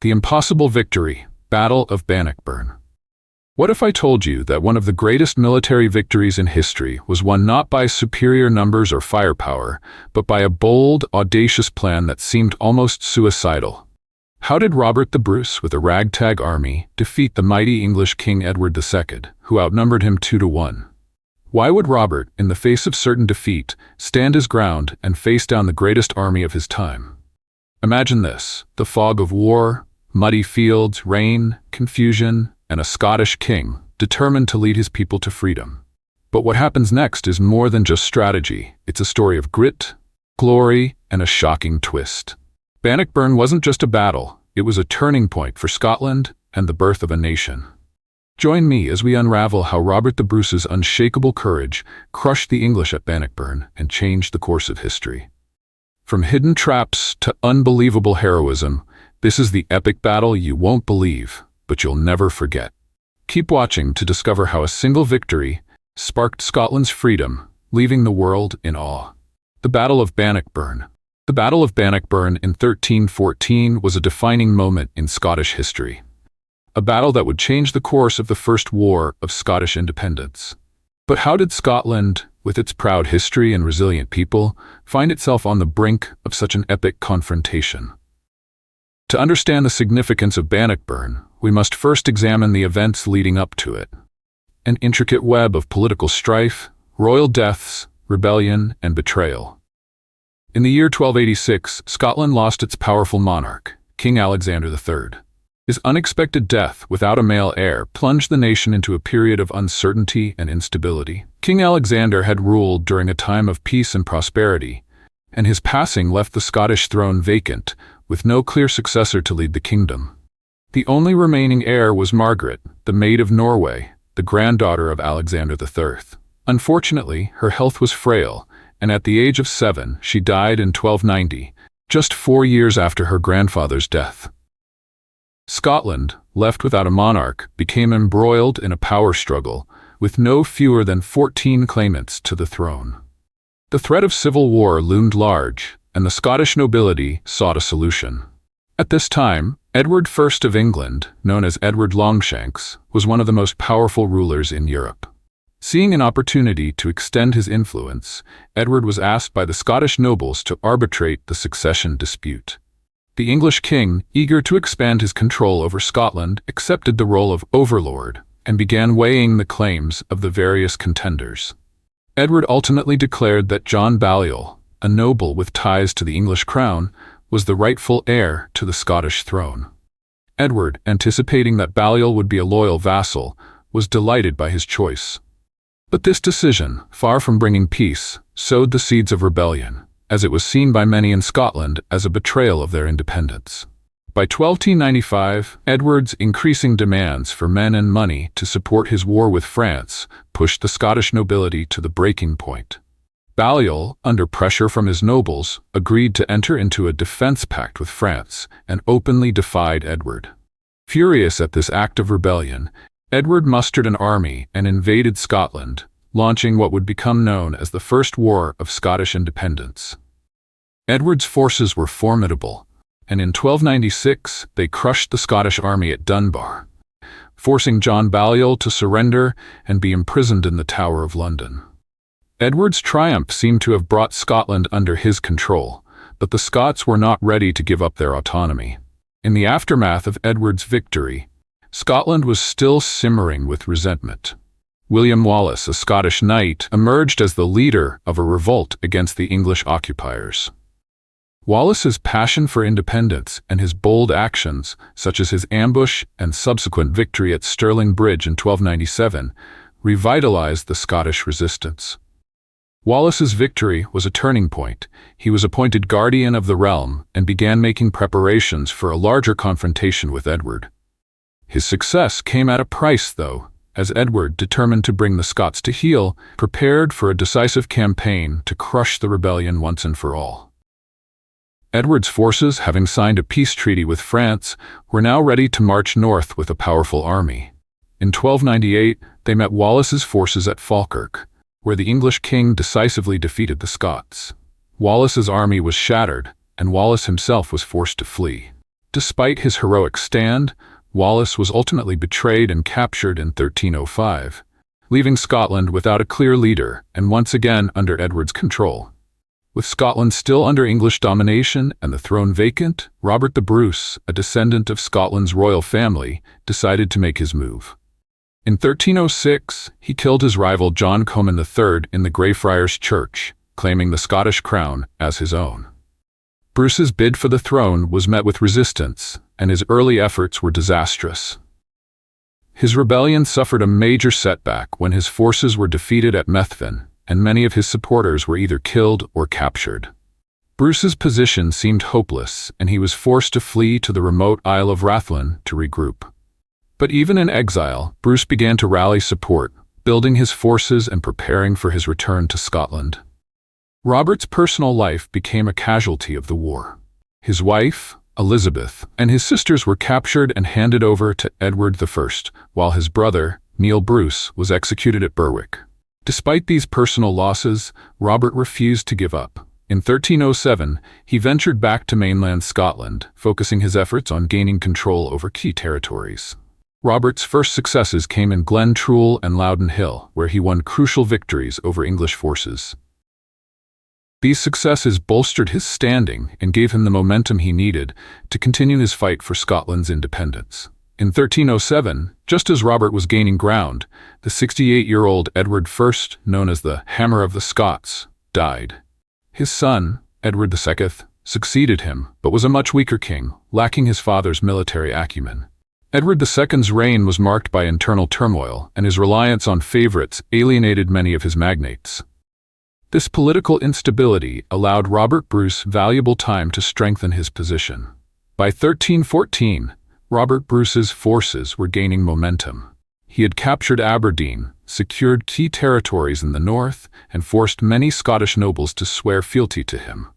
The impossible victory, Battle of Bannockburn. What if I told you that one of the greatest military victories in history was won not by superior numbers or firepower, but by a bold, audacious plan that seemed almost suicidal? How did Robert the Bruce, with a ragtag army, defeat the mighty English King Edward II, who outnumbered him 2-1? Why would Robert, in the face of certain defeat, stand his ground and face down the greatest army of his time? Imagine this: the fog of war, muddy fields, rain, confusion, and a Scottish king determined to lead his people to freedom. But what happens next is more than just strategy. It's a story of grit, glory, and a shocking twist. Bannockburn wasn't just a battle, it was a turning point for Scotland and the birth of a nation. Join me as we unravel how Robert the Bruce's unshakable courage crushed the English at Bannockburn and changed the course of history. From hidden traps to unbelievable heroism, this is the epic battle you won't believe, but you'll never forget. Keep watching to discover how a single victory sparked Scotland's freedom, leaving the world in awe. The Battle of Bannockburn. The Battle of Bannockburn in 1314 was a defining moment in Scottish history. A battle that would change the course of the First War of Scottish independence. But how did Scotland, with its proud history and resilient people, find itself on the brink of such an epic confrontation? To understand the significance of Bannockburn, we must first examine the events leading up to it. An intricate web of political strife, royal deaths, rebellion, and betrayal. In the year 1286, Scotland lost its powerful monarch, King Alexander III. His unexpected death, without a male heir, plunged the nation into a period of uncertainty and instability. King Alexander had ruled during a time of peace and prosperity, and his passing left the Scottish throne vacant, with no clear successor to lead the kingdom. The only remaining heir was Margaret, the Maid of Norway, the granddaughter of Alexander III. Unfortunately, her health was frail, and at the age of 7, she died in 1290, just 4 years after her grandfather's death. Scotland, left without a monarch, became embroiled in a power struggle, with no fewer than 14 claimants to the throne. The threat of civil war loomed large, and the Scottish nobility sought a solution. At this time, Edward I of England, known as Edward Longshanks, was one of the most powerful rulers in Europe. Seeing an opportunity to extend his influence, Edward was asked by the Scottish nobles to arbitrate the succession dispute. The English king, eager to expand his control over Scotland, accepted the role of overlord and began weighing the claims of the various contenders. Edward ultimately declared that John Balliol, a noble with ties to the English crown, was the rightful heir to the Scottish throne. Edward, anticipating that Balliol would be a loyal vassal, was delighted by his choice. But this decision, far from bringing peace, sowed the seeds of rebellion, as it was seen by many in Scotland as a betrayal of their independence. By 1295, Edward's increasing demands for men and money to support his war with France pushed the Scottish nobility to the breaking point. Balliol, under pressure from his nobles, agreed to enter into a defense pact with France and openly defied Edward. Furious at this act of rebellion, Edward mustered an army and invaded Scotland, launching what would become known as the First War of Scottish Independence. Edward's forces were formidable, and in 1296 they crushed the Scottish army at Dunbar, forcing John Balliol to surrender and be imprisoned in the Tower of London. Edward's triumph seemed to have brought Scotland under his control, but the Scots were not ready to give up their autonomy. In the aftermath of Edward's victory, Scotland was still simmering with resentment. William Wallace, a Scottish knight, emerged as the leader of a revolt against the English occupiers. Wallace's passion for independence and his bold actions, such as his ambush and subsequent victory at Stirling Bridge in 1297, revitalized the Scottish resistance. Wallace's victory was a turning point. He was appointed guardian of the realm and began making preparations for a larger confrontation with Edward. His success came at a price, though, as Edward, determined to bring the Scots to heel, prepared for a decisive campaign to crush the rebellion once and for all. Edward's forces, having signed a peace treaty with France, were now ready to march north with a powerful army. In 1298, they met Wallace's forces at Falkirk, where the English king decisively defeated the Scots. Wallace's army was shattered, and Wallace himself was forced to flee. Despite his heroic stand, Wallace was ultimately betrayed and captured in 1305, leaving Scotland without a clear leader and once again under Edward's control. With Scotland still under English domination and the throne vacant, Robert the Bruce, a descendant of Scotland's royal family, decided to make his move. In 1306, he killed his rival John Comyn III in the Greyfriars Church, claiming the Scottish crown as his own. Bruce's bid for the throne was met with resistance, and his early efforts were disastrous. His rebellion suffered a major setback when his forces were defeated at Methven, and many of his supporters were either killed or captured. Bruce's position seemed hopeless, and he was forced to flee to the remote Isle of Rathlin to regroup. But even in exile, Bruce began to rally support, building his forces and preparing for his return to Scotland. Robert's personal life became a casualty of the war. His wife, Elizabeth, and his sisters were captured and handed over to Edward I, while his brother, Neil Bruce, was executed at Berwick. Despite these personal losses, Robert refused to give up. In 1307, he ventured back to mainland Scotland, focusing his efforts on gaining control over key territories. Robert's first successes came in Glen Trool and Loudon Hill, where he won crucial victories over English forces. These successes bolstered his standing and gave him the momentum he needed to continue his fight for Scotland's independence. In 1307, just as Robert was gaining ground, the 68-year-old Edward I, known as the Hammer of the Scots, died. His son, Edward II, succeeded him, but was a much weaker king, lacking his father's military acumen. Edward II's reign was marked by internal turmoil, and his reliance on favorites alienated many of his magnates. This political instability allowed Robert Bruce valuable time to strengthen his position. By 1314, Robert Bruce's forces were gaining momentum. He had captured Aberdeen, secured key territories in the north, and forced many Scottish nobles to swear fealty to him.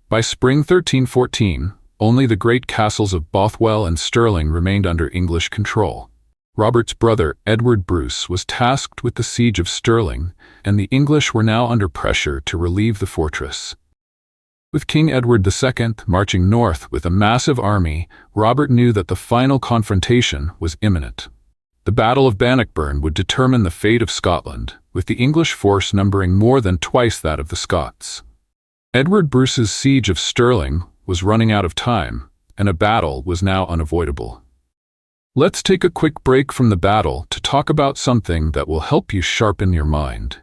By spring 1314, only the great castles of Bothwell and Stirling remained under English control. Robert's brother, Edward Bruce, was tasked with the siege of Stirling, and the English were now under pressure to relieve the fortress. With King Edward II marching north with a massive army, Robert knew that the final confrontation was imminent. The Battle of Bannockburn would determine the fate of Scotland, with the English force numbering more than twice that of the Scots. Edward Bruce's siege of Stirling was running out of time, and a battle was now unavoidable. Let's take a quick break from the battle to talk about something that will help you sharpen your mind.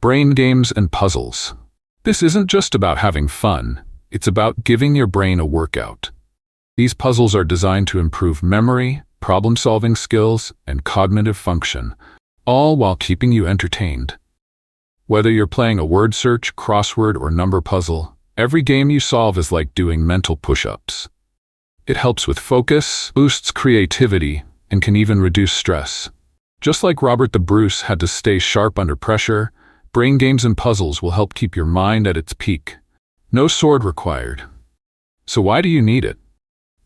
Brain games and puzzles. This isn't just about having fun, it's about giving your brain a workout. These puzzles are designed to improve memory, problem-solving skills, and cognitive function, all while keeping you entertained. Whether you're playing a word search, crossword, or number puzzle, every game you solve is like doing mental push-ups. It helps with focus, boosts creativity, and can even reduce stress. Just like Robert the Bruce had to stay sharp under pressure, brain games and puzzles will help keep your mind at its peak. No sword required. So why do you need it?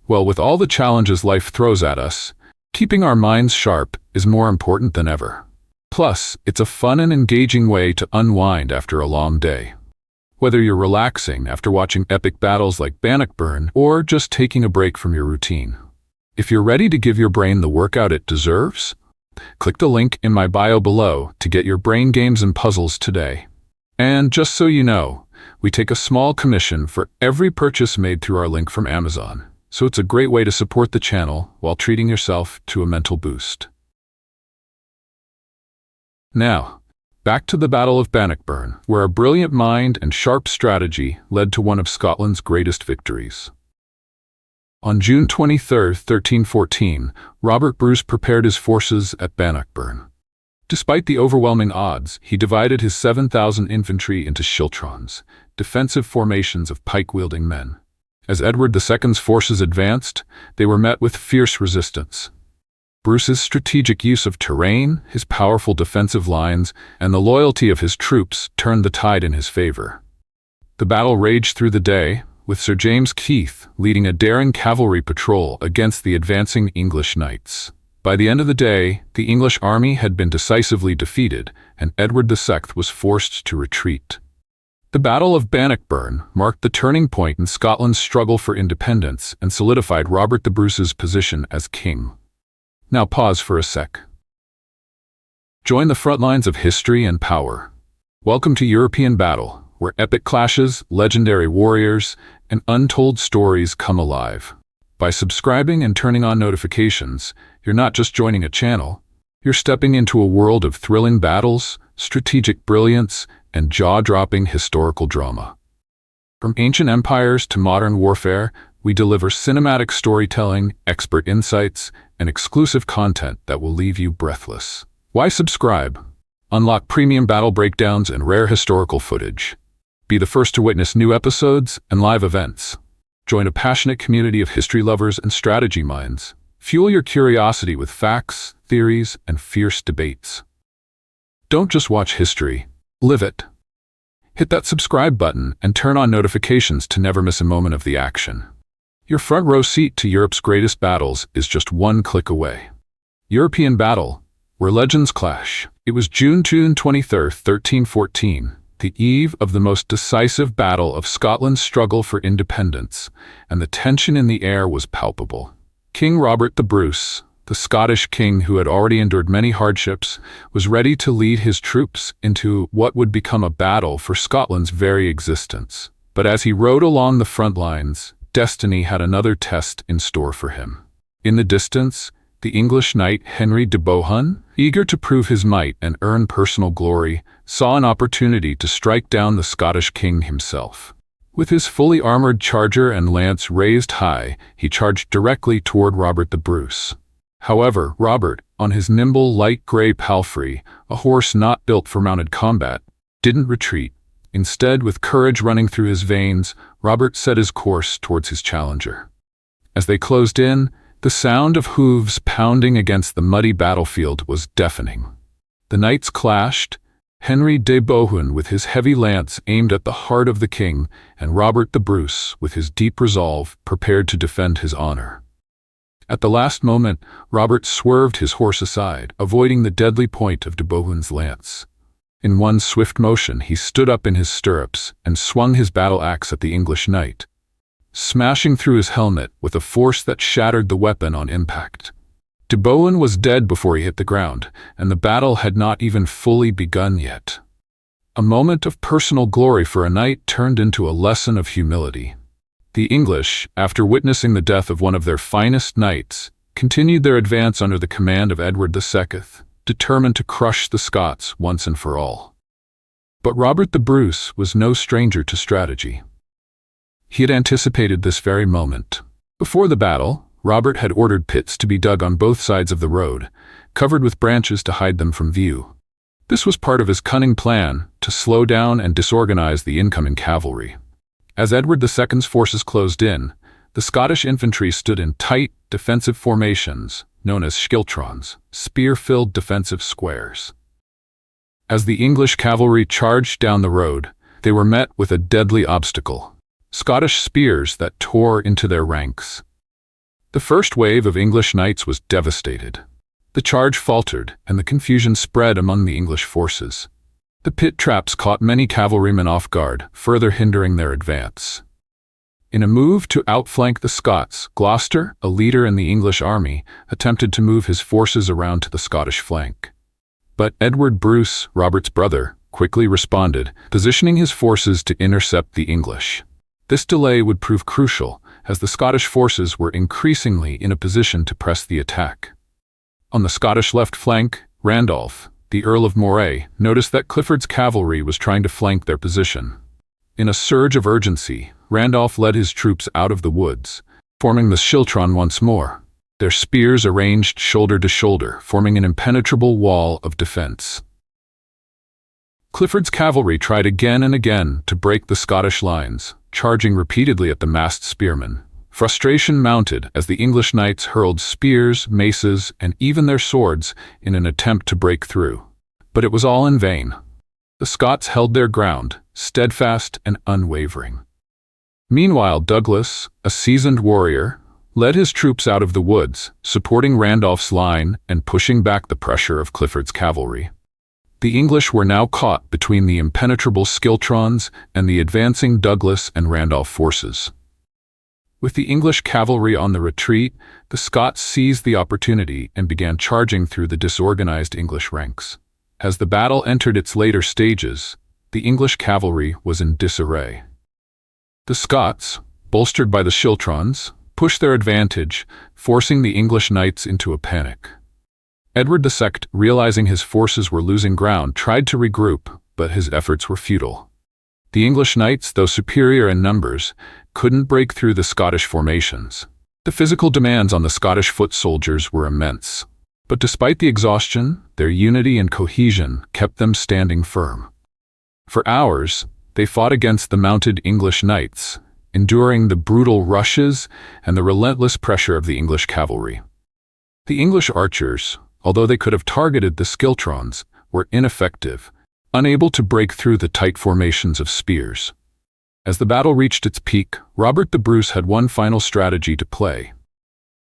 Well, with all the challenges life throws at us, keeping our minds sharp is more important than ever. Plus, it's a fun and engaging way to unwind after a long day. Whether you're relaxing after watching epic battles like Bannockburn or just taking a break from your routine. If you're ready to give your brain the workout it deserves, click the link in my bio below to get your brain games and puzzles today. And just so you know, we take a small commission for every purchase made through our link from Amazon, so it's a great way to support the channel while treating yourself to a mental boost. Now, back to the Battle of Bannockburn, where a brilliant mind and sharp strategy led to one of Scotland's greatest victories. On June 23, 1314, Robert Bruce prepared his forces at Bannockburn. Despite the overwhelming odds, he divided his 7,000 infantry into schiltrons, defensive formations of pike-wielding men. As Edward II's forces advanced, they were met with fierce resistance. Bruce's strategic use of terrain, his powerful defensive lines, and the loyalty of his troops turned the tide in his favor. The battle raged through the day, with Sir James Keith leading a daring cavalry patrol against the advancing English knights. By the end of the day, the English army had been decisively defeated, and Edward II was forced to retreat. The Battle of Bannockburn marked the turning point in Scotland's struggle for independence and solidified Robert the Bruce's position as king. Now pause for a sec. Join the front lines of history and power. Welcome to European Battle, where epic clashes, legendary warriors, and untold stories come alive. By subscribing and turning on notifications, you're not just joining a channel, you're stepping into a world of thrilling battles, strategic brilliance, and jaw-dropping historical drama. From ancient empires to modern warfare, we deliver cinematic storytelling, expert insights, and exclusive content that will leave you breathless. Why subscribe? Unlock premium battle breakdowns and rare historical footage. Be the first to witness new episodes and live events. Join a passionate community of history lovers and strategy minds. Fuel your curiosity with facts, theories, and fierce debates. Don't just watch history, live it. Hit that subscribe button and turn on notifications to never miss a moment of the action. Your front row seat to Europe's greatest battles is just one click away. European Battle, where legends clash. It was June 23, 1314, the eve of the most decisive battle of Scotland's struggle for independence, and the tension in the air was palpable. King Robert the Bruce, the Scottish king who had already endured many hardships, was ready to lead his troops into what would become a battle for Scotland's very existence. But as he rode along the front lines, destiny had another test in store for him. In the distance, the English knight Henry de Bohun, eager to prove his might and earn personal glory, saw an opportunity to strike down the Scottish king himself. With his fully armored charger and lance raised high, he charged directly toward Robert the Bruce. However, Robert, on his nimble light gray palfrey, a horse not built for mounted combat, didn't retreat. Instead, with courage running through his veins, Robert set his course towards his challenger. As they closed in, the sound of hooves pounding against the muddy battlefield was deafening. The knights clashed, Henry de Bohun with his heavy lance aimed at the heart of the king, and Robert the Bruce, with his deep resolve, prepared to defend his honor. At the last moment, Robert swerved his horse aside, avoiding the deadly point of de Bohun's lance. In one swift motion, he stood up in his stirrups and swung his battle axe at the English knight, smashing through his helmet with a force that shattered the weapon on impact. De Bohun was dead before he hit the ground, and the battle had not even fully begun yet. A moment of personal glory for a knight turned into a lesson of humility. The English, after witnessing the death of one of their finest knights, continued their advance under the command of Edward II, determined to crush the Scots once and for all. But Robert the Bruce was no stranger to strategy. He had anticipated this very moment. Before the battle, Robert had ordered pits to be dug on both sides of the road, covered with branches to hide them from view. This was part of his cunning plan to slow down and disorganize the incoming cavalry. As Edward II's forces closed in, the Scottish infantry stood in tight, defensive formations, known as schiltrons, spear-filled defensive squares. As the English cavalry charged down the road, they were met with a deadly obstacle: Scottish spears that tore into their ranks. The first wave of English knights was devastated. The charge faltered, and the confusion spread among the English forces. The pit traps caught many cavalrymen off guard, further hindering their advance. In a move to outflank the Scots, Gloucester, a leader in the English army, attempted to move his forces around to the Scottish flank. But Edward Bruce, Robert's brother, quickly responded, positioning his forces to intercept the English. This delay would prove crucial, as the Scottish forces were increasingly in a position to press the attack. On the Scottish left flank, Randolph, the Earl of Moray, noticed that Clifford's cavalry was trying to flank their position. In a surge of urgency, Randolph led his troops out of the woods, forming the schiltron once more, their spears arranged shoulder to shoulder, forming an impenetrable wall of defense. Clifford's cavalry tried again and again to break the Scottish lines, charging repeatedly at the masked spearmen. Frustration mounted as the English knights hurled spears, maces, and even their swords in an attempt to break through. But it was all in vain. The Scots held their ground, steadfast and unwavering. Meanwhile, Douglas, a seasoned warrior, led his troops out of the woods, supporting Randolph's line and pushing back the pressure of Clifford's cavalry. The English were now caught between the impenetrable Schiltrons and the advancing Douglas and Randolph forces. With the English cavalry on the retreat, the Scots seized the opportunity and began charging through the disorganized English ranks. As the battle entered its later stages, the English cavalry was in disarray. The Scots, bolstered by the Schiltrons, pushed their advantage, forcing the English knights into a panic. Edward II, realizing his forces were losing ground, tried to regroup, but his efforts were futile. The English knights, though superior in numbers, couldn't break through the Scottish formations. The physical demands on the Scottish foot soldiers were immense. But despite the exhaustion, their unity and cohesion kept them standing firm. For hours, they fought against the mounted English knights, enduring the brutal rushes and the relentless pressure of the English cavalry. The English archers, although they could have targeted the Schiltrons, were ineffective, unable to break through the tight formations of spears. As the battle reached its peak, Robert the Bruce had one final strategy to play.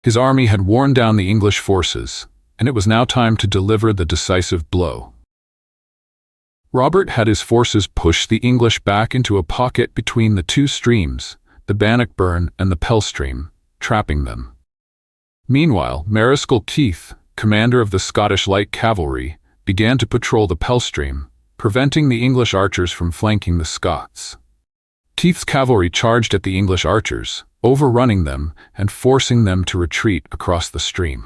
His army had worn down the English forces, and it was now time to deliver the decisive blow. Robert had his forces push the English back into a pocket between the two streams, the Bannockburn and the Pell Stream, trapping them. Meanwhile, Mareschal Keith, commander of the Scottish Light Cavalry, began to patrol the Pell Stream, preventing the English archers from flanking the Scots. Keith's cavalry charged at the English archers, overrunning them and forcing them to retreat across the stream.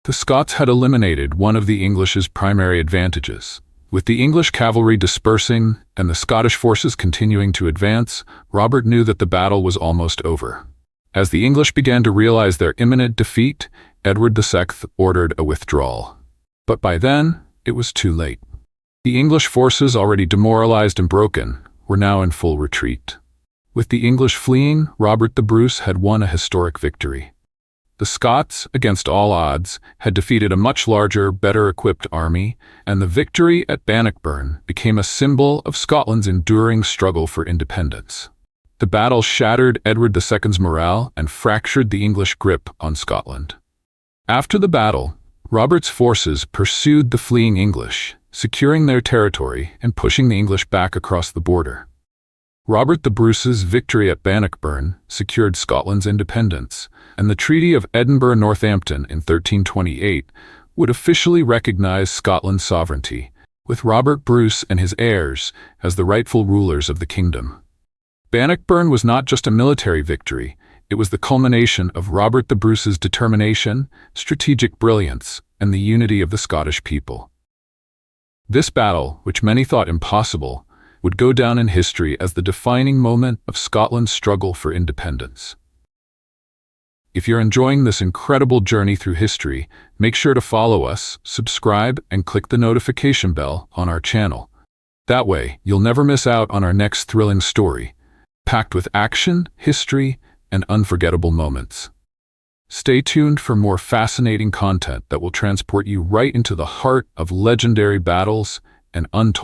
The Scots had eliminated one of the English's primary advantages. With the English cavalry dispersing and the Scottish forces continuing to advance, Robert knew that the battle was almost over. As the English began to realize their imminent defeat, Edward II ordered a withdrawal. But by then, it was too late. The English forces, already demoralized and broken, were now in full retreat. With the English fleeing, Robert the Bruce had won a historic victory. The Scots, against all odds, had defeated a much larger, better-equipped army, and the victory at Bannockburn became a symbol of Scotland's enduring struggle for independence. The battle shattered Edward II's morale and fractured the English grip on Scotland. After the battle, Robert's forces pursued the fleeing English, securing their territory and pushing the English back across the border. Robert the Bruce's victory at Bannockburn secured Scotland's independence, and the Treaty of Edinburgh-Northampton in 1328 would officially recognize Scotland's sovereignty, with Robert Bruce and his heirs as the rightful rulers of the kingdom. Bannockburn was not just a military victory, it was the culmination of Robert the Bruce's determination, strategic brilliance, and the unity of the Scottish people. This battle, which many thought impossible, would go down in history as the defining moment of Scotland's struggle for independence. If you're enjoying this incredible journey through history, make sure to follow us, subscribe, and click the notification bell on our channel. That way, you'll never miss out on our next thrilling story, packed with action, history, and unforgettable moments. Stay tuned for more fascinating content that will transport you right into the heart of legendary battles and untold